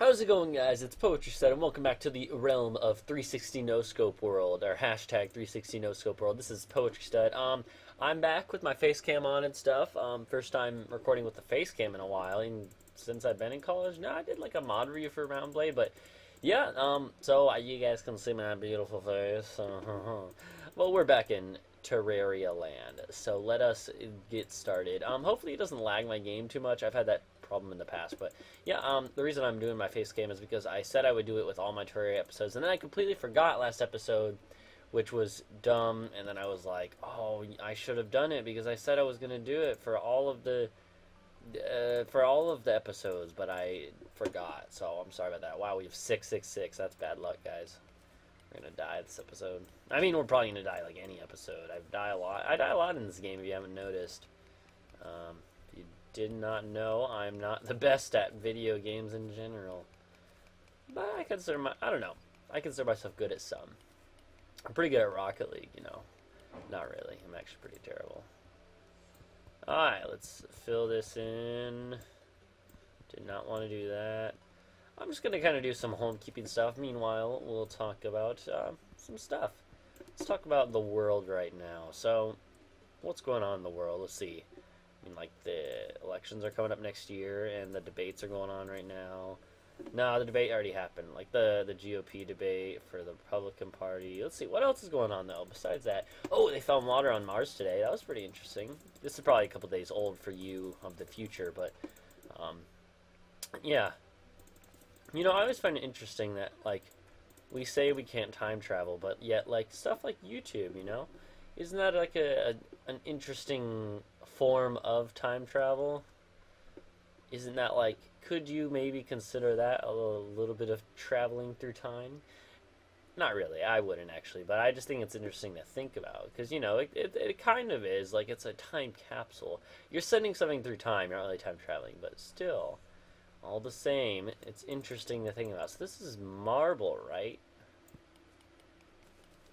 How's it going, guys? It's Poetry Stud, and welcome back to the realm of 360 No Scope World, or hashtag 360 No Scope World. This is Poetry Stud. I'm back with my face cam on and stuff. First time recording with the face cam in a while, and since I've been in college. No, I did like a mod review for Mountain Blade, but yeah. You guys can see my beautiful face. Well, we're back in Terraria land, so let us get started. Hopefully it doesn't lag my game too much. I've had that problem in the past, but yeah, the reason I'm doing my face cam is because I said I would do it with all my Terraria episodes, and then I completely forgot last episode, which was dumb, and then I was like, oh, I should have done it because I said I was going to do it for all of the episodes, but I forgot, so I'm sorry about that. Wow, we have 666. That's bad luck, guys. We're gonna die this episode. I mean, we're probably gonna die like any episode. I die a lot in this game, if you haven't noticed. If you did not know, I'm not the best at video games in general. But I consider I consider myself good at some. I'm pretty good at Rocket League, you know. Not really. I'm actually pretty terrible. Alright, let's fill this in. Did not want to do that. I'm just going to kind of do some homekeeping stuff. Meanwhile, we'll talk about some stuff. Let's talk about the world right now. So, what's going on in the world? Let's see. I mean, like, the elections are coming up next year, and the debates are going on right now. No, the debate already happened. Like, the GOP debate for the Republican Party. Let's see. What else is going on, though, besides that? Oh, they found water on Mars today. That was pretty interesting. This is probably a couple days old for you of the future, but, yeah. You know, I always find it interesting that, like, we say we can't time travel, but yet, like, stuff like YouTube, you know? Isn't that, like, an interesting form of time travel? Isn't that, like, could you maybe consider that a little bit of traveling through time? Not really, I wouldn't, actually, but I just think it's interesting to think about, because, you know, it kind of is, like, it's a time capsule. You're sending something through time, you're not really time traveling, but still... all the same, it's interesting to think about. So this is marble, right?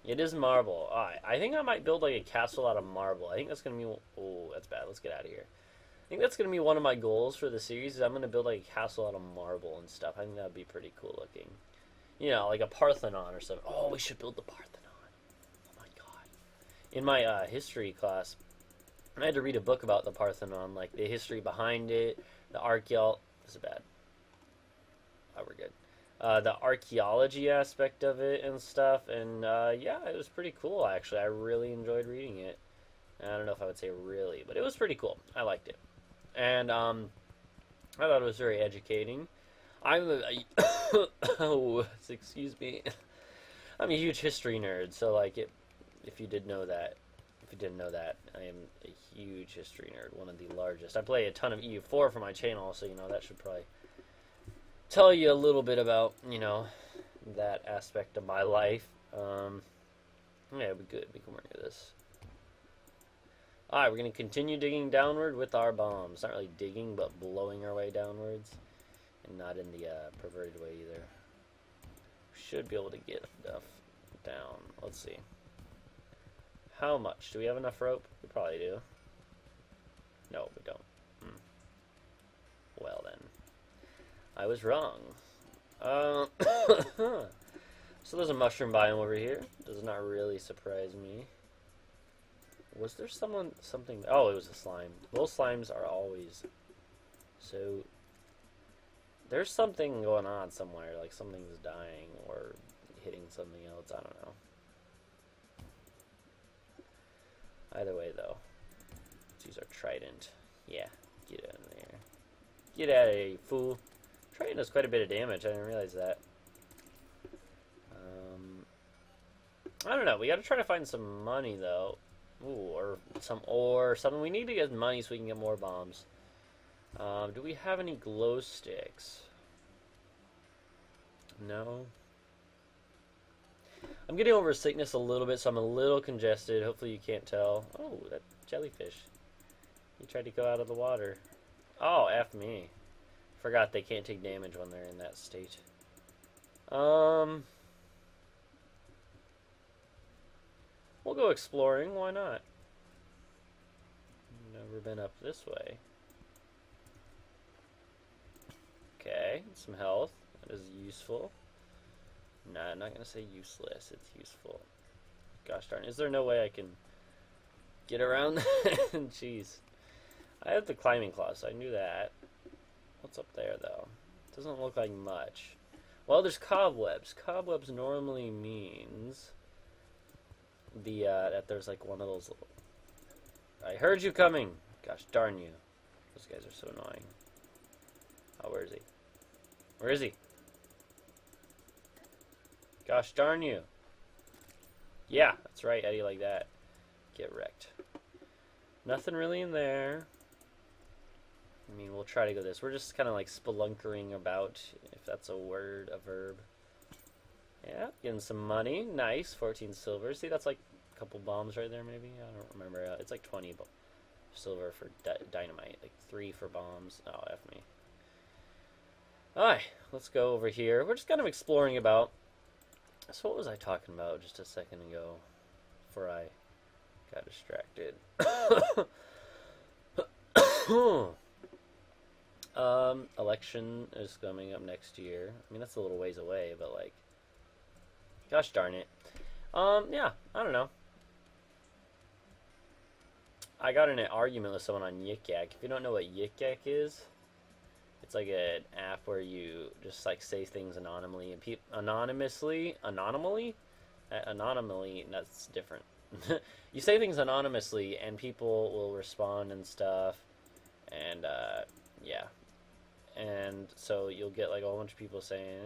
It is marble. Alright, I think I might build like a castle out of marble. I think that's going to be... oh, that's bad. Let's get out of here. I think that's going to be one of my goals for the series. Is I'm going to build like a castle out of marble and stuff. I think that would be pretty cool looking. You know, like a Parthenon or something. Oh, we should build the Parthenon. Oh my god. In my history class, I had to read a book about the Parthenon. Like the history behind it, the archaeology... this is bad. Oh, we're good. The archaeology aspect of it and stuff, and yeah, it was pretty cool, actually. I really enjoyed reading it. I don't know if I would say really, but it was pretty cool. I liked it. And I thought it was very educating. Oh, excuse me. I'm a huge history nerd, so like if you did know that, if you didn't know that, I am a huge history nerd, one of the largest. I play a ton of EU4 for my channel, so, you know, that should probably tell you a little bit about, you know, that aspect of my life. Yeah, it'd be good. We can work with this. Alright, we're going to continue digging downward with our bombs. Not really digging, but blowing our way downwards. And not in the perverted way either. We should be able to get stuff down. Let's see. How much? Do we have enough rope? We probably do. No, we don't. Well then. I was wrong. So there's a mushroom biome over here. Does not really surprise me. Was there something... oh, it was a slime. Those slimes are always... so... there's something going on somewhere. Like something's dying or hitting something else. I don't know. Either way, though. Let's use our trident. Yeah, get out of there. Get out of here, you fool. Trident does quite a bit of damage. I didn't realize that. I don't know. We got to try to find some money, though. Ooh, or some ore or something. We need to get money so we can get more bombs. Do we have any glow sticks? No. I'm getting over sickness a little bit, so I'm a little congested. Hopefully you can't tell. Oh, that jellyfish. He tried to go out of the water. Oh, F me. Forgot they can't take damage when they're in that state. We'll go exploring. Why not? Never been up this way. Okay, some health. That is useful. Nah, I'm not gonna say useless. It's useful. Gosh darn, is there no way I can get around that? Jeez. I have the climbing claw, so I knew that. What's up there, though? Doesn't look like much. Well, there's cobwebs. Cobwebs normally means that there's like one of those little... I heard you coming! Gosh darn you. Those guys are so annoying. Oh, where is he? Where is he? Gosh darn you. Yeah, that's right, Eddie, like that. Get wrecked. Nothing really in there. I mean, we'll try to go this. We're just kind of like spelunkering about, if that's a word, a verb. Yeah, getting some money. Nice, 14 silver. See, that's like a couple bombs right there, maybe? I don't remember. It's like 20 silver for dynamite. Like 3 for bombs. Oh, F me. Alright, let's go over here. We're just kind of exploring about. So what was I talking about just a second ago before I got distracted? Election is coming up next year. I mean, that's a little ways away, but like, gosh darn it. Yeah, I don't know. I got in an argument with someone on Yik Yak. If you don't know what Yik Yak is, it's like an app where you just like say things anonymously and anonymously, that's different. You say things anonymously and people will respond and stuff, and yeah. And so you'll get like a whole bunch of people saying,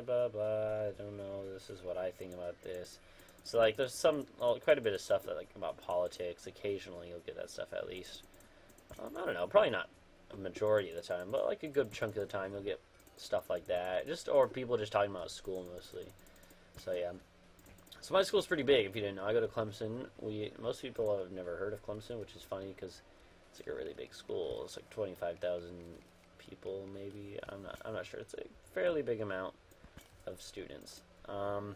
blah blah, I don't know, this is what I think about this. So like there's quite a bit of stuff that like about politics. Occasionally you'll get that stuff at least. I don't know, probably not a majority of the time, but like a good chunk of the time you'll get stuff like that. Or people just talking about school mostly. So yeah. So my school's pretty big. If you didn't know, I go to Clemson. Most people have never heard of Clemson, which is funny because it's like a really big school. It's like 25,000 people, maybe. I'm not sure. It's a fairly big amount of students. But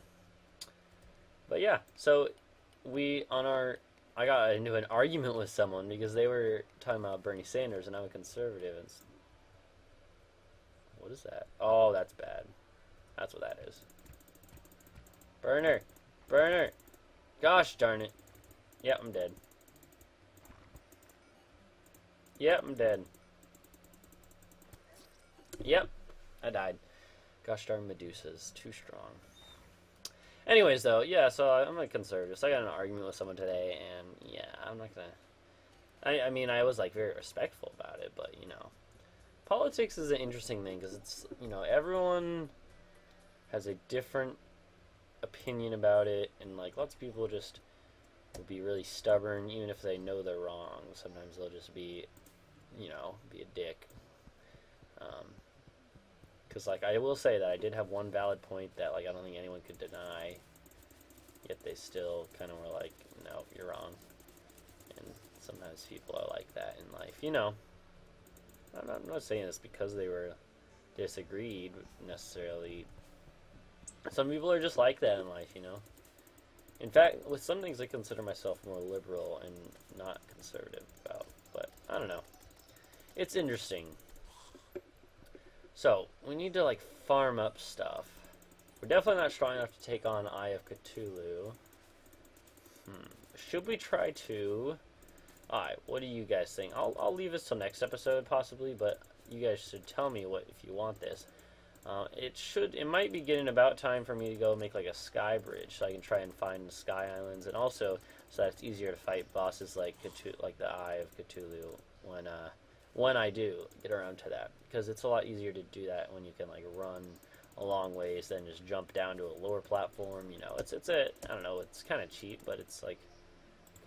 yeah, so I got into an argument with someone because they were talking about Bernie Sanders and I'm a conservative. And what is that? Oh, that's bad. That's what that is. Burner! Burner! Gosh darn it. Yep, I'm dead. Yep, I'm dead. Yep, I died. Gosh darn Medusas. Too strong. Anyways, though, yeah, so I'm a conservative. So I got in an argument with someone today, and yeah, I'm not gonna... I mean, I was, like, very respectful about it, but, you know. Politics is an interesting thing, because it's, you know, everyone has a different opinion about it, and, like, lots of people just will be really stubborn, even if they know they're wrong. Sometimes they'll just be, you know, be a dick. Because, like, I will say that I did have one valid point that, like, I don't think anyone could deny, yet they still kind of were like, no, you're wrong. And sometimes people are like that in life, you know. I'm not saying this because they were disagreed, necessarily. Some people are just like that in life, you know. In fact, with some things I consider myself more liberal and not conservative about, but I don't know. It's interesting. So, we need to, like, farm up stuff. We're definitely not strong enough to take on Eye of Cthulhu. Should we try to... Alright, what do you guys think? I'll leave this till next episode, possibly, but you guys should tell me what if you want this. It might be getting about time for me to go make, like, a sky bridge, so I can try and find the sky islands, and also so that it's easier to fight bosses like the Eye of Cthulhu when I do get around to that, because it's a lot easier to do that when you can like run a long ways than just jump down to a lower platform. You know, I don't know, it's kind of cheap, but it's like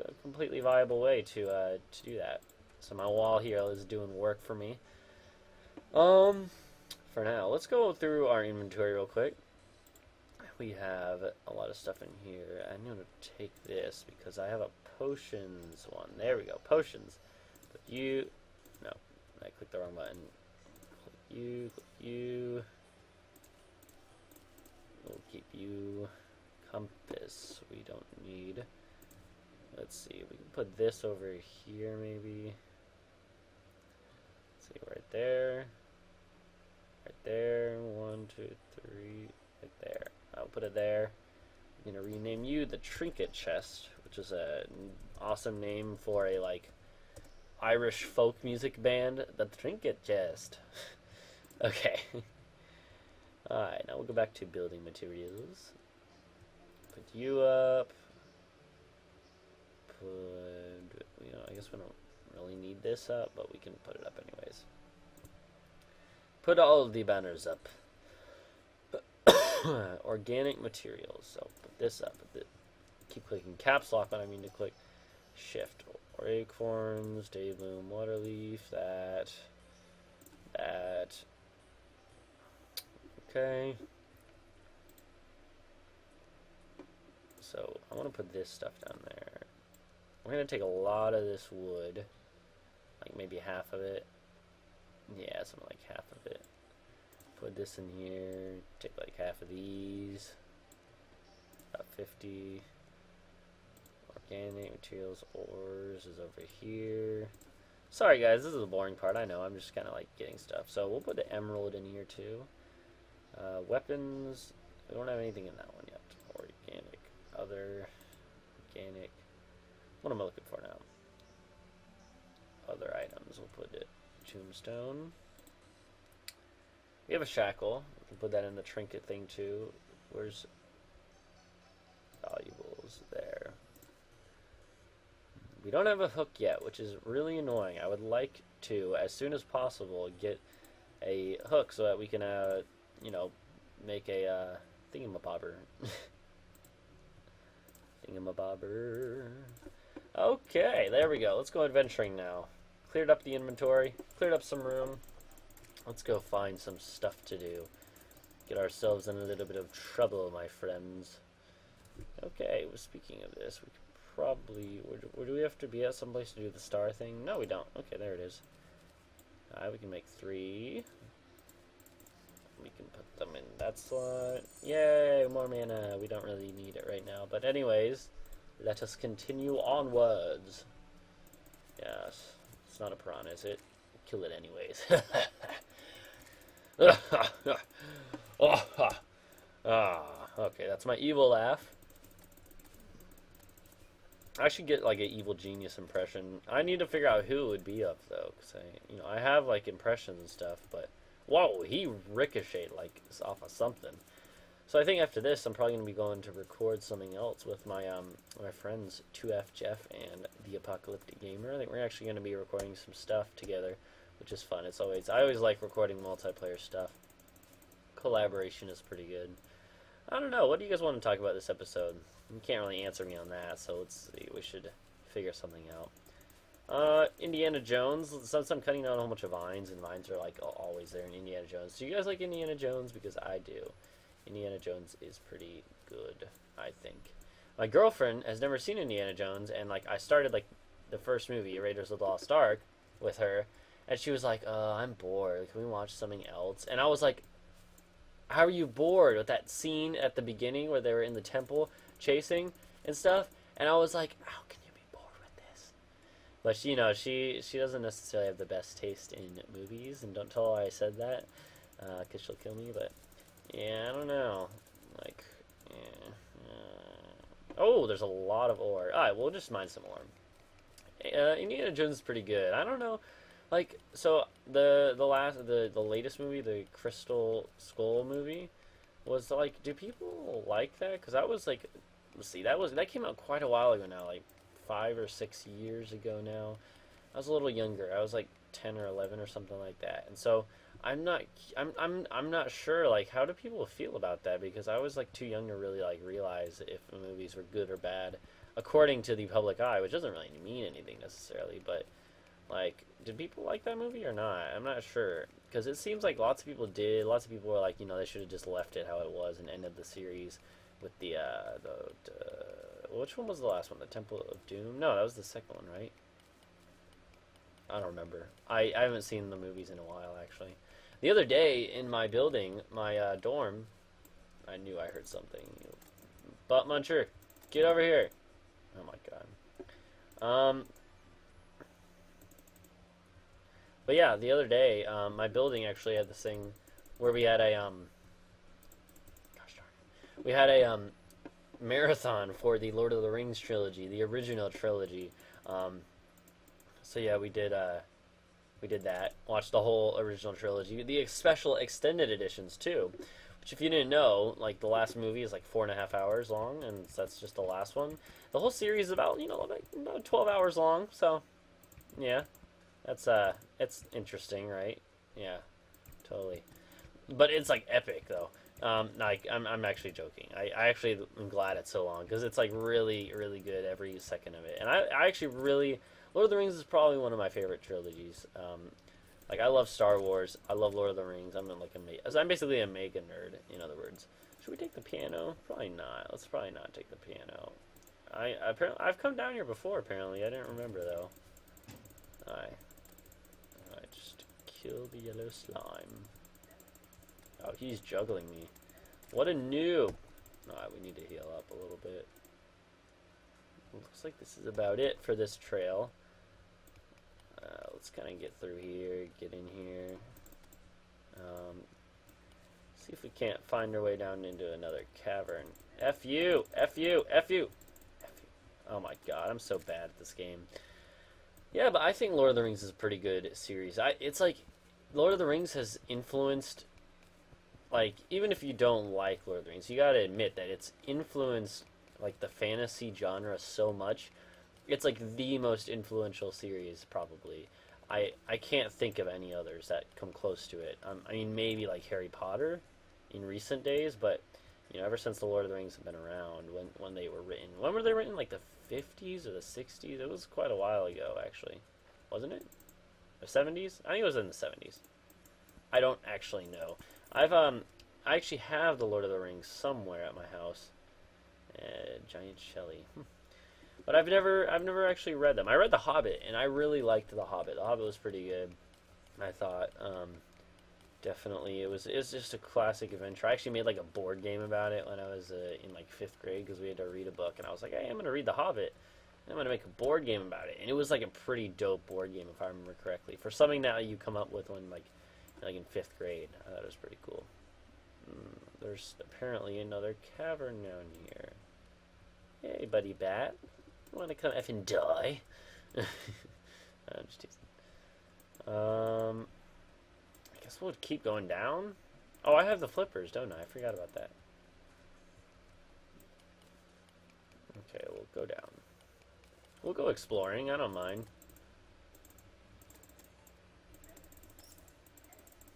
a completely viable way to do that. So my wall here is doing work for me. For now, let's go through our inventory real quick. We have a lot of stuff in here. I'm going to take this because I have a potions one. There we go, potions. But no, I clicked the wrong button. Click you. We'll keep you. Compass, we don't need. Let's see, we can put this over here maybe. Let's see, right there. Right there. 1, 2, put it there. I'm gonna rename you the Trinket Chest, which is an awesome name for a like Irish folk music band. The Trinket Chest. Okay. Alright, now we'll go back to building materials. Put you up. Put, you know, I guess we don't really need this up, but we can put it up anyways. Put all of the banners up. Organic materials. So put this up. Keep clicking caps lock when I mean to click shift. Or acorns, daybloom, waterleaf, that. Okay. So I want to put this stuff down there. We're going to take a lot of this wood. Like maybe half of it. Yeah, something like half of it. Put this in here. Take like half of these. About 50. Organic materials, ores is over here. Sorry guys, this is the boring part. I know, I'm just kind of like getting stuff. So we'll put the emerald in here too. Weapons, we don't have anything in that one yet. Organic, other, organic. What am I looking for now? Other items, we'll put it. Tombstone. We have a shackle. We can put that in the trinket thing too. Where's valuables? There. We don't have a hook yet, which is really annoying. I would like to, as soon as possible, get a hook so that we can, you know, make a thingamabobber. Thingamabobber. Okay, there we go. Let's go adventuring now. Cleared up the inventory, cleared up some room. Let's go find some stuff to do. Get ourselves in a little bit of trouble, my friends. Okay, well, speaking of this, we could probably... Where do we have to be at someplace to do the star thing? No, we don't. Okay, there it is. Alright, we can make 3. We can put them in that slot. Yay, more mana. We don't really need it right now. But anyways, let us continue onwards. Yes. It's not a piranha, is it? Kill it anyways. Okay, that's my evil laugh. I should get like an evil genius impression. I need to figure out who it would be of though, because I have like impressions and stuff. But whoa, he ricocheted like off of something. So I think after this, I'm probably gonna be going to record something else with my my friends 2F Jeff and the Apocalyptic Gamer. I think we're actually gonna be recording some stuff together, which is fun. I always like recording multiplayer stuff. Collaboration is pretty good. I don't know. What do you guys want to talk about this episode? You can't really answer me on that, so let's see. We should figure something out. Indiana Jones. Since I'm cutting down a whole bunch of vines, and vines are like always there in Indiana Jones. Do you guys like Indiana Jones? Because I do. Indiana Jones is pretty good, I think. My girlfriend has never seen Indiana Jones, and like I started like the first movie, Raiders of the Lost Ark, with her, and she was like, I'm bored. Can we watch something else? And I was like, how are you bored with that scene at the beginning where they were in the temple chasing and stuff? And I was like, how can you be bored with this? But she doesn't necessarily have the best taste in movies, and don't tell her I said that, because she'll kill me. But yeah, I don't know. Like, yeah. Oh, there's a lot of ore. Alright, we'll just mine some ore. Indiana Jones is pretty good. I don't know. Like, so the latest movie, the Crystal Skull movie, was like, do people like that? Because I was like, let's see, that came out quite a while ago now, like 5 or 6 years ago now. I was a little younger. I was like 10 or 11 or something like that. And so I'm not sure, like, how do people feel about that? Because I was like too young to really like realize if the movies were good or bad according to the public eye, which doesn't really mean anything necessarily. But like, did people like that movie or not? I'm not sure, because it seems like lots of people did. Lots of people were like, they should have just left it how it was and ended the series with the which one was the last one? The Temple of Doom? No, that was the second one, right? I don't remember. I haven't seen the movies in a while, actually. The other day in my building, my dorm, I knew I heard something. Butt muncher, get over here! Oh my god. But yeah, the other day, my building actually had this thing where we had a we had a marathon for the Lord of the Rings trilogy, the original trilogy. So yeah, we did that. Watched the whole original trilogy, the special extended editions too. Which, if you didn't know, like the last movie is like 4.5 hours long, and that's just the last one. The whole series is about like about 12 hours long. So yeah, that's it's interesting, right? Yeah, totally. But it's like epic though. Like I'm actually joking. I actually am glad it's so long because it's like really really good every second of it. And I actually really Lord of the Rings is probably one of my favorite trilogies. Like I love Star Wars. I love Lord of the Rings. I'm basically a mega nerd. In other words, should we take the piano? Probably not. Let's probably not take the piano. I've come down here before. Apparently, I didn't remember though. I just kill the yellow slime. Oh, he's juggling me. What a noob. Alright, we need to heal up a little bit. Looks like this is about it for this trail. Let's kind of get through here, get in here. See if we can't find our way down into another cavern. F you! F you! F you! F you. Oh my god, I'm so bad at this game. Yeah, but I think Lord of the Rings is a pretty good series. It's like, Lord of the Rings has influenced, like, even if you don't like Lord of the Rings, you gotta admit that it's influenced, like, the fantasy genre so much. It's like the most influential series, probably. I can't think of any others that come close to it. I mean, maybe like Harry Potter in recent days, but ever since the Lord of the Rings have been around, when they were written, when were they written? Like the 50s or the 60s? It was quite a while ago, actually, wasn't it? The 70s? I think it was in the 70s. I don't actually know. I actually have the Lord of the Rings somewhere at my house. Giant Shelly. But I've never actually read them. I read The Hobbit, and I really liked The Hobbit. The Hobbit was pretty good, I thought. Definitely, it was just a classic adventure. I actually made like a board game about it when I was in like 5th grade because we had to read a book, and I was like, hey, I'm gonna read The Hobbit, and I'm gonna make a board game about it. And it was like a pretty dope board game, if I remember correctly, for something that you come up with when like in 5th grade. I thought it was pretty cool. There's apparently another cavern down here. Hey, buddy bat. Want to come effing die? I'm just teasing. I guess we'll keep going down. Oh, I have the flippers, don't I? I forgot about that. Okay, we'll go down. We'll go exploring. I don't mind.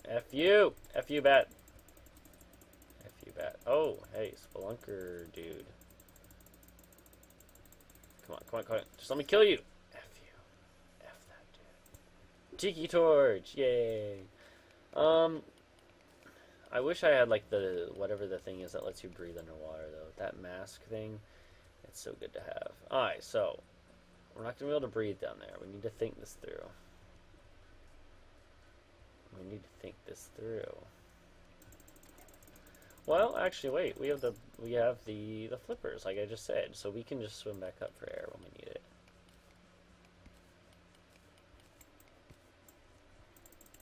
F you! F you, bat. F you, bat. Oh, hey, Spelunker dude. Come on, come on, come on. Just let me kill you. F you. F that dude. Tiki torch. Yay. I wish I had like the whatever the thing is that lets you breathe underwater though. That mask thing. It's so good to have. Alright, so we're not gonna be able to breathe down there. We need to think this through. We need to think this through. Well, actually, wait. We have the flippers, like I just said, so we can just swim back up for air when we need it.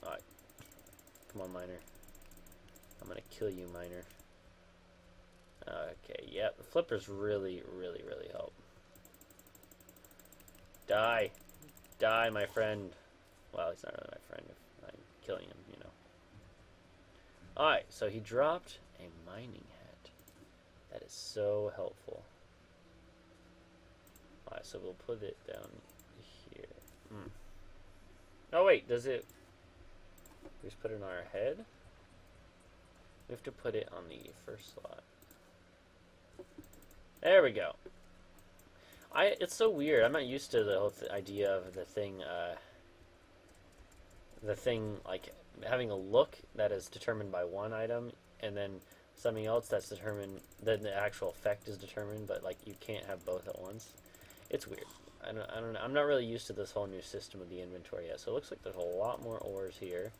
All right, come on, miner. I'm gonna kill you, miner. Okay, yeah, the flippers really, really, really help. Die, die, my friend. Well, he's not really my friend if I'm killing him, All right, so he dropped a mining hat. That is so helpful. Alright, so we'll put it down here. Oh wait, does it... We just put it on our head? We have to put it on the first slot. There we go. It's so weird. I'm not used to the whole idea of the thing like having a look that is determined by one item, and then something else that's determined, then the actual effect is determined, but like you can't have both at once. It's weird. I don't know. I'm not really used to this whole new system of the inventory yet. So it looks like there's a lot more ores here,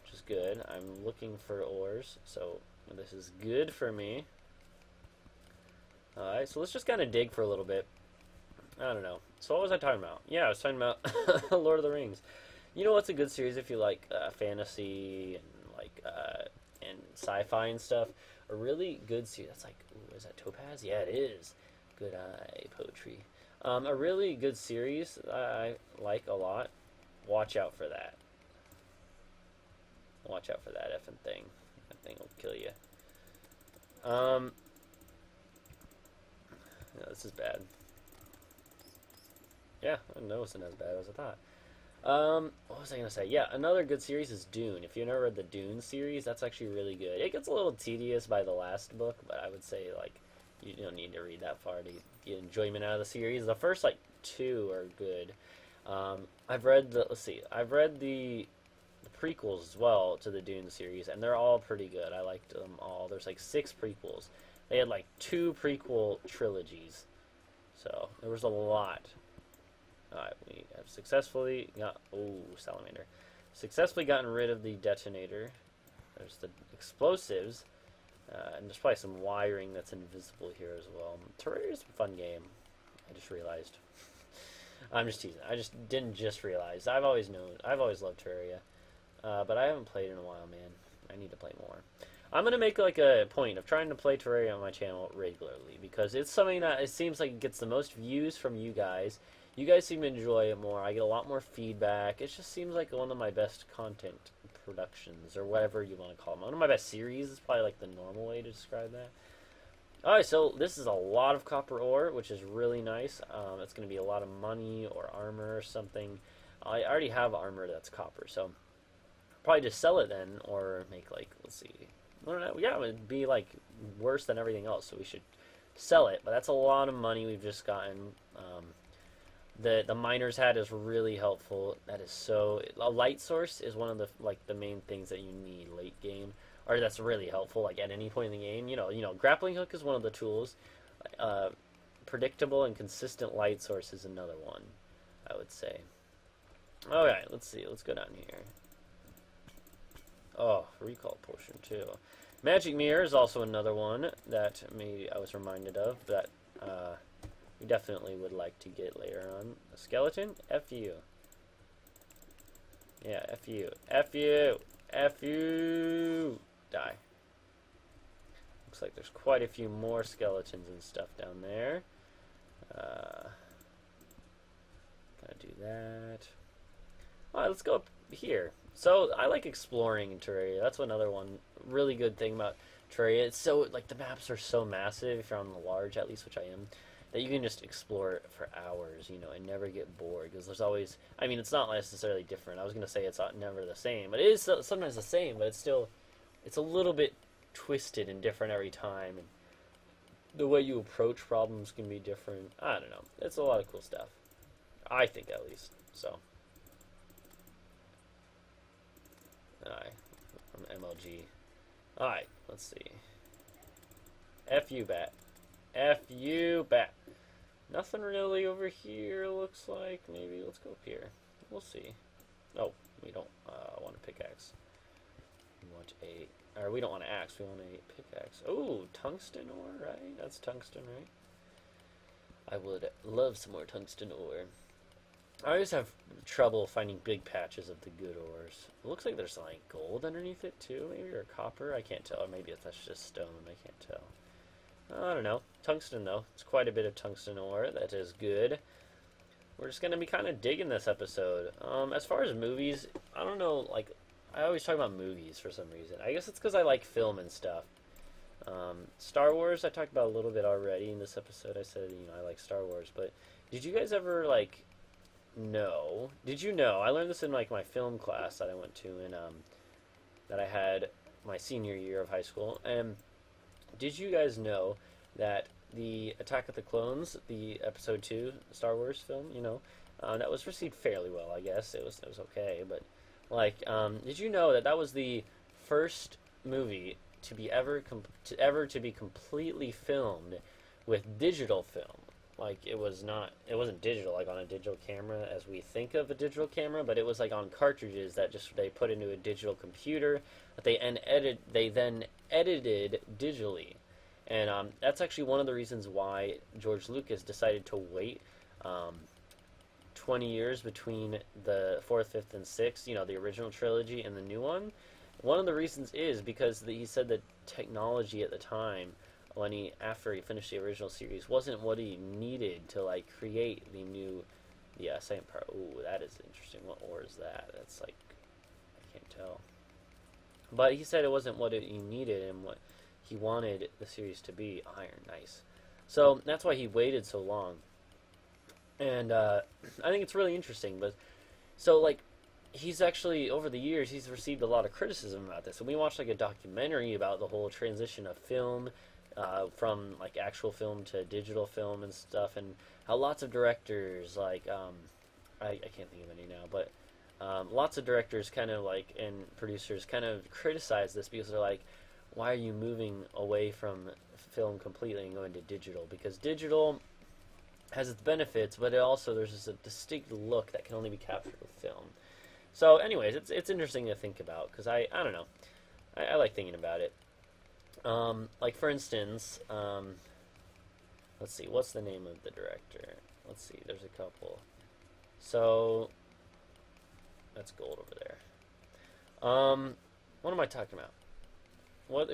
which is good. I'm looking for ores, so this is good for me. Alright, so let's just kind of dig for a little bit. I don't know. So what was I talking about? Yeah, I was talking about Lord of the Rings. You know what's a good series if you like fantasy and like and sci-fi and stuff. A really good series. That's like, ooh, is that Topaz? Yeah, it is. Good eye poetry. A really good series I like a lot. Watch out for that. Watch out for that effing thing. That thing will kill you. No, this is bad. Yeah, I know it's not as bad as I thought. What was I gonna say? Yeah, another good series is Dune. If you've never read the Dune series, that's actually really good. It gets a little tedious by the last book, but I would say like you don't need to read that far to get enjoyment out of the series. The first like 2 are good. I've read the prequels as well to the Dune series, and they're all pretty good. I liked them all. There's like 6 prequels. They had like 2 prequel trilogies, so there was a lot. Alright, we have successfully got... Oh, salamander. Successfully gotten rid of the detonator. There's the explosives. And there's probably some wiring that's invisible here as well. Terraria is a fun game. I just realized. I'm just teasing. I didn't just realize. I've always loved Terraria. But I haven't played in a while, man. I need to play more. I'm going to make like a point of trying to play Terraria on my channel regularly, because it's something that it seems like it gets the most views from you guys. You guys seem to enjoy it more. I get a lot more feedback. It just seems like one of my best content productions, or whatever you want to call them. One of my best series is probably like the normal way to describe that. Alright, so this is a lot of copper ore, which is really nice. It's going to be a lot of money or armor or something. I already have armor that's copper, so probably just sell it then, or make like, let's see. I don't know. Yeah, it would be like worse than everything else, so we should sell it. But that's a lot of money we've just gotten. The miner's hat is really helpful. That is so... A light source is one of the main things that you need late game, or that's really helpful like at any point in the game. You know, grappling hook is one of the tools. Predictable and consistent light source is another one, I would say. Alright, let's see. Let's go down here. Oh, recall potion too. Magic mirror is also another one that maybe I was reminded of that we definitely would like to get later on. A skeleton? F you. Yeah, F you. F you. F you. Die. Looks like there's quite a few more skeletons and stuff down there. Gotta do that. Alright, let's go up here. So, I like exploring in Terraria. That's another one really good thing about Terraria. It's so, like, the maps are so massive, if you're on the large, at least, which I am, that you can just explore it for hours, you know, and never get bored. Because there's always, I mean, it's not necessarily different. I was going to say it's never the same. But it is sometimes the same, but it's still, it's a little bit twisted and different every time. And the way you approach problems can be different. I don't know. It's a lot of cool stuff. I think, at least. So. Alright, from MLG. Alright, let's see. F you, bat. F you, bat. Nothing really over here, looks like. Maybe let's go up here. We'll see. Oh, we don't want a pickaxe. We want or we don't want an axe, we want a pickaxe. Oh, tungsten ore, right? That's tungsten, right? I would love some more tungsten ore. I always have trouble finding big patches of the good ores. It looks like there's like gold underneath it too, maybe, or copper. I can't tell. Or maybe that's just stone. I can't tell. I don't know. Tungsten though. It's quite a bit of tungsten ore. That is good. We're just gonna be kind of digging this episode. As far as movies, I don't know. Like, I always talk about movies for some reason. I guess it's because I like film and stuff. Star Wars, I talked about a little bit already in this episode. I said, you know, I like Star Wars, but did you guys ever like? No. Did you know? I learned this in like my film class that I went to in that I had my senior year of high school. And did you guys know that the Attack of the Clones, the Episode 2 Star Wars film, you know, that was received fairly well, I guess. It was okay, but like, did you know that that was the first movie to be ever to be completely filmed with digital film? Like, it wasn't digital, like on a digital camera as we think of a digital camera, but it was like on cartridges that they put into a digital computer that they then edited digitally. And that's actually one of the reasons why George Lucas decided to wait 20 years between the 4th, 5th, and 6th, you know, the original trilogy and the new one. One of the reasons is because he said that technology at the time, when after he finished the original series, wasn't what he needed to like create the new, yeah, second part. Ooh, that is interesting. What ore is that? That's like, I can't tell. But he said it wasn't what he needed and what he wanted the series to be. Iron, nice. So that's why he waited so long. And I think it's really interesting. But so like, he's actually over the years he's received a lot of criticism about this. And we watched like a documentary about the whole transition of film, from like actual film to digital film and stuff, and how lots of directors like I can't think of any now, but lots of directors kind of like and producers kind of criticize this because they're like, why are you moving away from film completely and going to digital? Because digital has its benefits, but it also there's just a distinct look that can only be captured with film. So, anyways, it's interesting to think about because I don't know, I like thinking about it. Like for instance, let's see, what's the name of the director? Let's see, there's a couple. So that's gold over there. What am I talking about?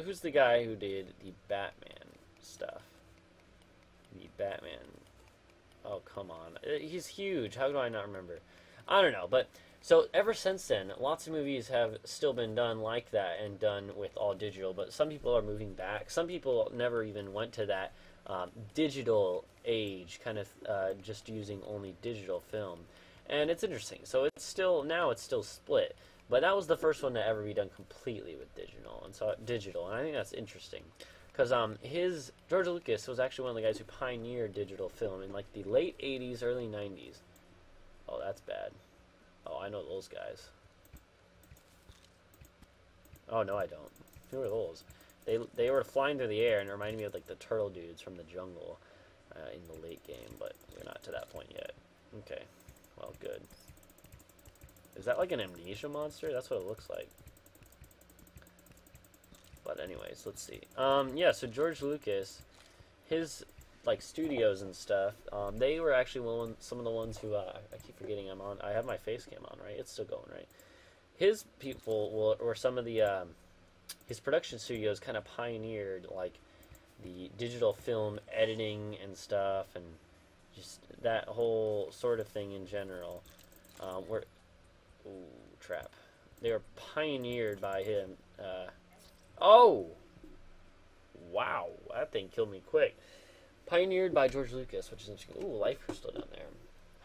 Who's the guy who did the Batman stuff? The Batman. Oh, come on. He's huge. How do I not remember? I don't know, but so ever since then, lots of movies have still been done like that and done with all digital, but some people are moving back. Some people never even went to that digital age, kind of just using only digital film. And it's interesting. So it's still split, but that was the first one to ever be done completely with digital, and I think that's interesting. Because George Lucas was actually one of the guys who pioneered digital film in like the late 80s, early 90s. Oh, that's bad. Oh, I know those guys. Oh, no, I don't. Who are those? They were flying through the air and it reminded me of like the turtle dudes from the jungle in the late game, but we're not to that point yet. Okay, well, good. Is that like an amnesia monster? That's what it looks like. But anyways, let's see. Yeah, so George Lucas, his like studios and stuff, they were actually some of the ones who I keep forgetting I'm on. I have my Facecam on, right? It's still going, right? His people or some of the his production studios kind of pioneered like the digital film editing and stuff, and just that whole sort of thing in general. Where, ooh, trap. They were pioneered by him. Oh, wow, that thing killed me quick. Pioneered by George Lucas, which is interesting. Ooh, life crystal down there.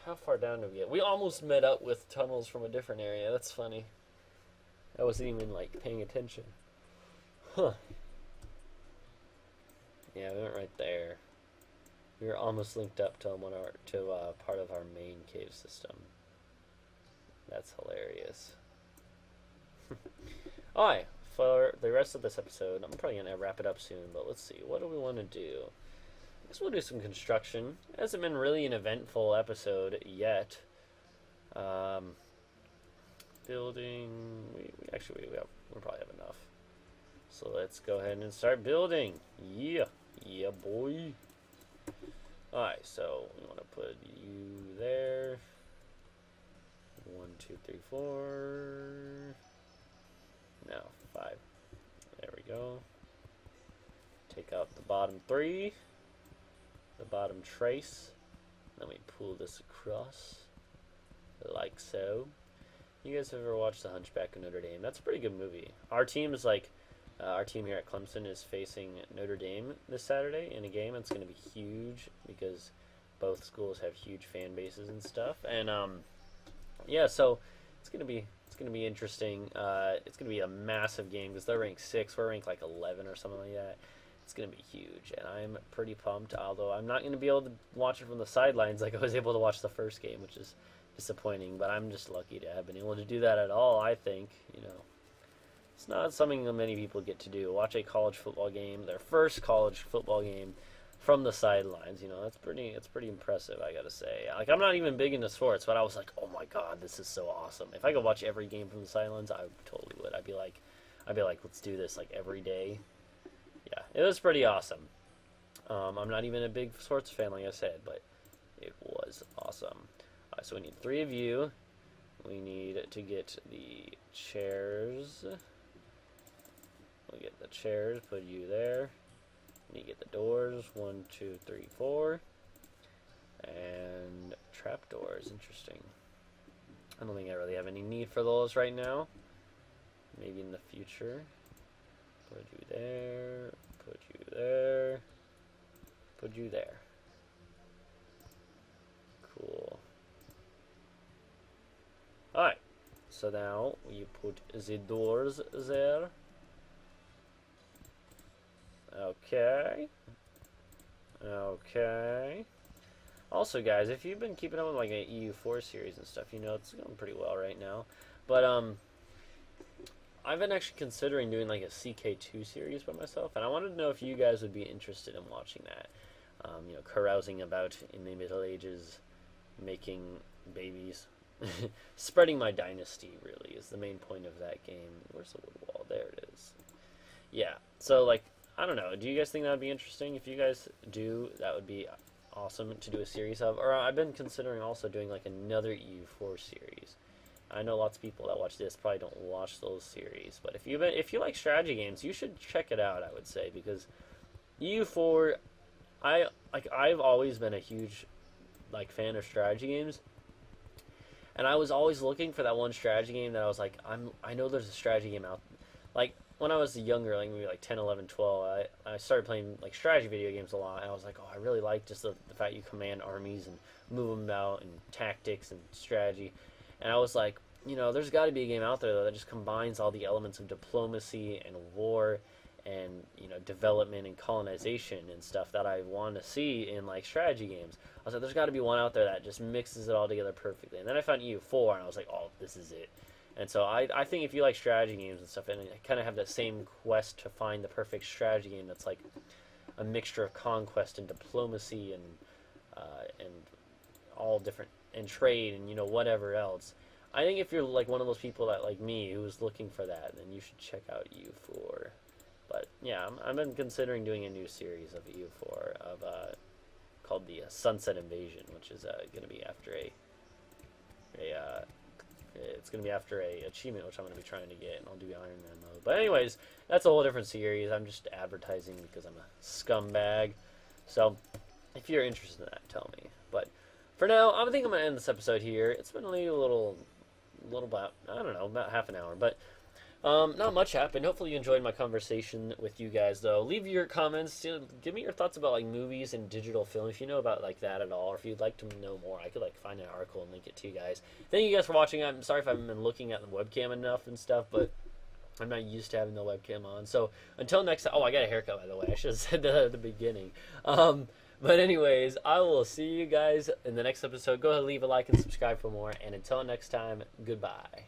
How far down do we get? We almost met up with tunnels from a different area. That's funny. I wasn't even like paying attention. Huh. Yeah, we went right there. We were almost linked up to part of our main cave system. That's hilarious. Alright, for the rest of this episode, I'm probably going to wrap it up soon, but let's see. What do we want to do? I guess we'll do some construction. It hasn't been really an eventful episode yet. Building... we probably have enough. So let's go ahead and start building. Yeah. Yeah, boy. Alright, so we want to put you there. 1, 2, 3, 4. No, 5. There we go. Take out the bottom 3. The bottom trace. Then we pull this across. Like so. You guys have ever watched The Hunchback of Notre Dame? That's a pretty good movie. Our team is like... our team here at Clemson is facing Notre Dame this Saturday in a game. It's going to be huge because both schools have huge fan bases and stuff. And yeah, so it's going to be interesting. It's going to be a massive game because they're ranked 6. We're ranked like 11 or something like that. It's going to be huge, and I'm pretty pumped. Although I'm not going to be able to watch it from the sidelines like I was able to watch the first game, which is disappointing. But I'm just lucky to have been able to do that at all. I think, you know. It's not something that many people get to do. Watch a college football game, their first college football game, from the sidelines. You know, it's pretty impressive, I gotta say. Like, I'm not even big into sports, but I was like, oh my god, this is so awesome. If I could watch every game from the sidelines, I totally would. I'd be like, let's do this like every day. Yeah, it was pretty awesome. I'm not even a big sports fan, like I said, but it was awesome. So we need 3 of you. We need to get the chairs. We'll get the chairs, put you there. You get the doors, 1, 2, 3, 4. And trapdoors, interesting. I don't think I really have any need for those right now. Maybe in the future. Put you there, put you there, put you there. Cool. Alright, so now you put the doors there. Okay. Okay. Also, guys, if you've been keeping up with like an EU4 series and stuff, you know it's going pretty well right now. But I've been actually considering doing like a CK2 series by myself, and I wanted to know if you guys would be interested in watching that. You know, carousing about in the Middle Ages, making babies, spreading my dynasty. Really is the main point of that game. Where's the wood wall? There it is. Yeah. So like, I don't know. Do you guys think that would be interesting? If you guys do, that would be awesome to do a series of. Or I've been considering also doing like another EU4 series. I know lots of people that watch this probably don't watch those series, but if you like strategy games, you should check it out. I would say, because EU4, I've always been a huge like fan of strategy games, and I was always looking for that one strategy game that I was like, I know there's a strategy game out. Like when I was younger, like maybe like 10, 11, 12, I started playing like strategy video games a lot, and I was like, oh, I really like just the fact you command armies and move them about and tactics and strategy. And I was like, you know, there's got to be a game out there though that just combines all the elements of diplomacy and war and, you know, development and colonization and stuff that I want to see in like strategy games. I was like, there's got to be one out there that just mixes it all together perfectly. And then I found EU4, and I was like, oh, this is it. And so I think if you like strategy games and stuff, and I kind of have that same quest to find the perfect strategy game that's like a mixture of conquest and diplomacy and all different, and trade and, you know, whatever else. I think if you're like one of those people that like me who's looking for that, then you should check out EU4. But yeah, I've been considering doing a new series of EU4 of called the Sunset Invasion, which is going to be after it's going to be after a achievement which I'm going to be trying to get, and I'll do Iron Man mode. But anyways, that's a whole different series. I'm just advertising because I'm a scumbag. So if you're interested in that, tell me. But for now, I think I'm going to end this episode here. It's been a little about, I don't know, about half an hour. But not much happened. Hopefully you enjoyed my conversation with you guys, though. Leave your comments. Give me your thoughts about like movies and digital film, if you know about like that at all, or if you'd like to know more. I could like find an article and link it to you guys. Thank you guys for watching. I'm sorry if I haven't been looking at the webcam enough and stuff, but I'm not used to having the webcam on. So until next time. Oh, I got a haircut, by the way. I should have said that at the beginning. But anyways, I will see you guys in the next episode. Go ahead, leave a like and subscribe for more. And until next time, goodbye.